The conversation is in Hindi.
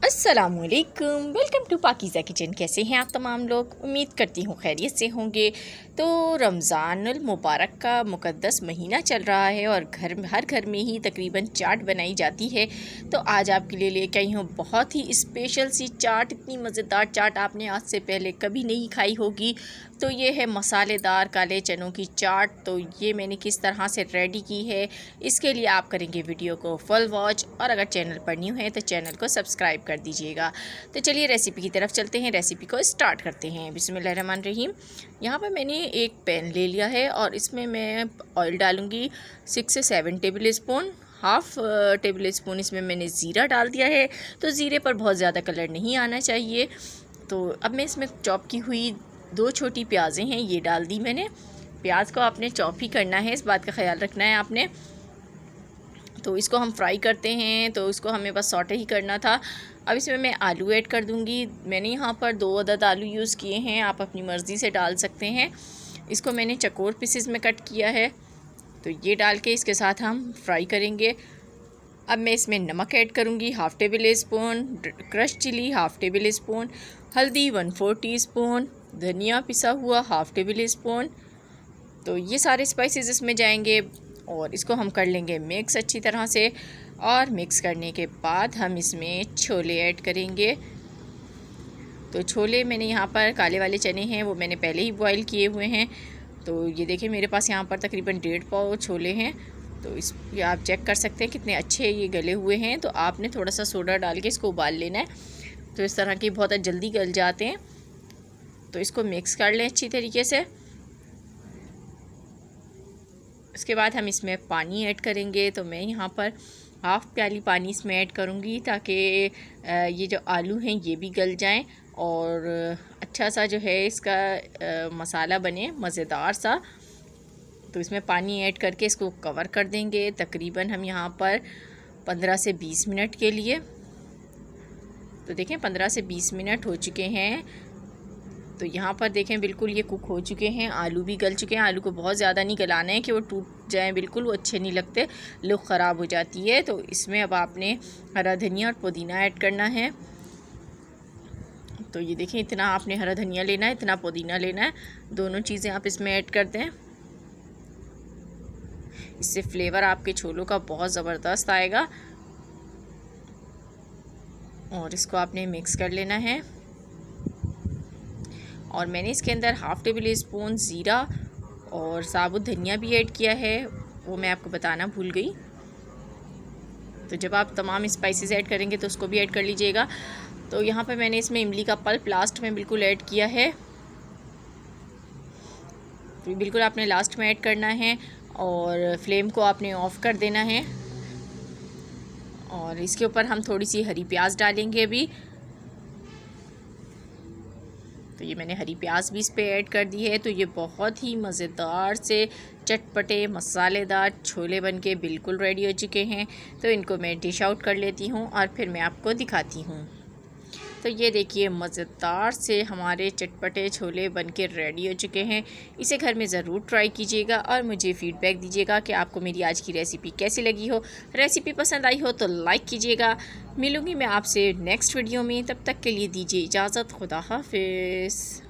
अस्सलामुअलैकुम, वेलकम टू पाकीज़ा किचन। कैसे हैं आप तमाम लोग? उम्मीद करती हूँ खैरियत से होंगे। तो रमज़ानुल मुबारक का मुक़द्दस महीना चल रहा है और हर घर में ही तकरीबन चाट बनाई जाती है। तो आज आपके लिए लेके आई हूँ बहुत ही स्पेशल सी चाट। इतनी मज़ेदार चाट आपने आज से पहले कभी नहीं खाई होगी। तो ये है मसालेदार काले चनों की चाट। तो ये मैंने किस तरह से रेडी की है, इसके लिए आप करेंगे वीडियो को फुल वॉच, और अगर चैनल पर न्यू है तो चैनल को सब्सक्राइब कर दीजिएगा। तो चलिए रेसिपी की तरफ चलते हैं, रेसिपी को स्टार्ट करते हैं। बिस्मिल्लाहिर्रहमानिर्रहीम। यहाँ पर मैंने एक पैन ले लिया है और इसमें मैं ऑयल डालूँगी 6 से 7 table spoon. Half table spoon इसमें मैंने ज़ीरा डाल दिया है। तो ज़ीरे पर बहुत ज़्यादा कलर नहीं आना चाहिए। तो अब मैं इसमें चॉप की हुई 2 छोटी प्याज़ें हैं, ये डाल दी मैंने। प्याज को आपने चॉप ही करना है, इस बात का ख्याल रखना है आपने। तो इसको हम फ्राई करते हैं, तो इसको हमें बस सॉटे ही करना था। अब इसमें मैं आलू ऐड कर दूंगी। मैंने यहाँ पर 2 अदद आलू यूज़ किए हैं, आप अपनी मर्ज़ी से डाल सकते हैं। इसको मैंने चकोर पीसेस में कट किया है। तो ये डाल के इसके साथ हम फ्राई करेंगे। अब मैं इसमें नमक ऐड करूँगी 1/2 tablespoon, crush chilli 1/2 tablespoon, हल्दी 1/4 टीस्पून, धनिया पिसा हुआ 1/2 टेबल स्पून। तो ये सारे स्पाइसेस इसमें जाएंगे और इसको हम कर लेंगे मिक्स अच्छी तरह से। और मिक्स करने के बाद हम इसमें छोले ऐड करेंगे। तो छोले मैंने यहाँ पर काले वाले चने हैं, वो मैंने पहले ही बॉईल किए हुए हैं। तो ये देखिए मेरे पास यहाँ पर तकरीबन 1.5 पाव छोले हैं। तो इस ये आप चेक कर सकते हैं कितने अच्छे ये गले हुए हैं। तो आपने थोड़ा सा सोडा डाल के इसको उबाल लेना है, तो इस तरह के बहुत जल्दी गल जाते हैं। तो इसको मिक्स कर लें अच्छी तरीके से। उसके बाद हम इसमें पानी ऐड करेंगे। तो मैं यहाँ पर 1/2 प्याली पानी इसमें ऐड करूँगी, ताकि ये जो आलू हैं ये भी गल जाएं और अच्छा सा जो है इसका मसाला बने मज़ेदार सा। तो इसमें पानी ऐड करके इसको कवर कर देंगे तकरीबन हम यहाँ पर 15 से 20 मिनट के लिए। तो देखें 15 से 20 मिनट हो चुके हैं। तो यहाँ पर देखें बिल्कुल ये कुक हो चुके हैं, आलू भी गल चुके हैं। आलू को बहुत ज़्यादा नहीं गलाना है कि वो टूट जाएं, बिल्कुल वो अच्छे नहीं लगते, लुक ख़राब हो जाती है। तो इसमें अब आपने हरा धनिया और पुदीना ऐड करना है। तो ये देखें इतना आपने हरा धनिया लेना है, इतना पुदीना लेना है, दोनों चीज़ें आप इसमें ऐड कर दें। इससे फ्लेवर आपके छोलों का बहुत ज़बरदस्त आएगा। और इसको आपने मिक्स कर लेना है। और मैंने इसके अंदर 1/2 टेबल स्पून ज़ीरा और साबुत धनिया भी ऐड किया है, वो मैं आपको बताना भूल गई। तो जब आप तमाम स्पाइसेस ऐड करेंगे तो उसको भी ऐड कर लीजिएगा। तो यहाँ पर मैंने इसमें इमली का पल्प लास्ट में बिल्कुल ऐड किया है। तो बिल्कुल आपने लास्ट में ऐड करना है और फ्लेम को आपने ऑफ़ कर देना है। और इसके ऊपर हम थोड़ी सी हरी प्याज डालेंगे अभी। तो ये मैंने हरी प्याज भी इस पे ऐड कर दी है। तो ये बहुत ही मज़ेदार से चटपटे मसालेदार छोले बनके बिल्कुल रेडी हो चुके हैं। तो इनको मैं डिश आउट कर लेती हूँ और फिर मैं आपको दिखाती हूँ। तो ये देखिए मज़ेदार से हमारे चटपटे छोले बनके रेडी हो चुके हैं। इसे घर में ज़रूर ट्राई कीजिएगा और मुझे फ़ीडबैक दीजिएगा कि आपको मेरी आज की रेसिपी कैसी लगी हो। रेसिपी पसंद आई हो तो लाइक कीजिएगा। मिलूँगी मैं आपसे नेक्स्ट वीडियो में, तब तक के लिए दीजिए इजाज़त। खुदा हाफिज़।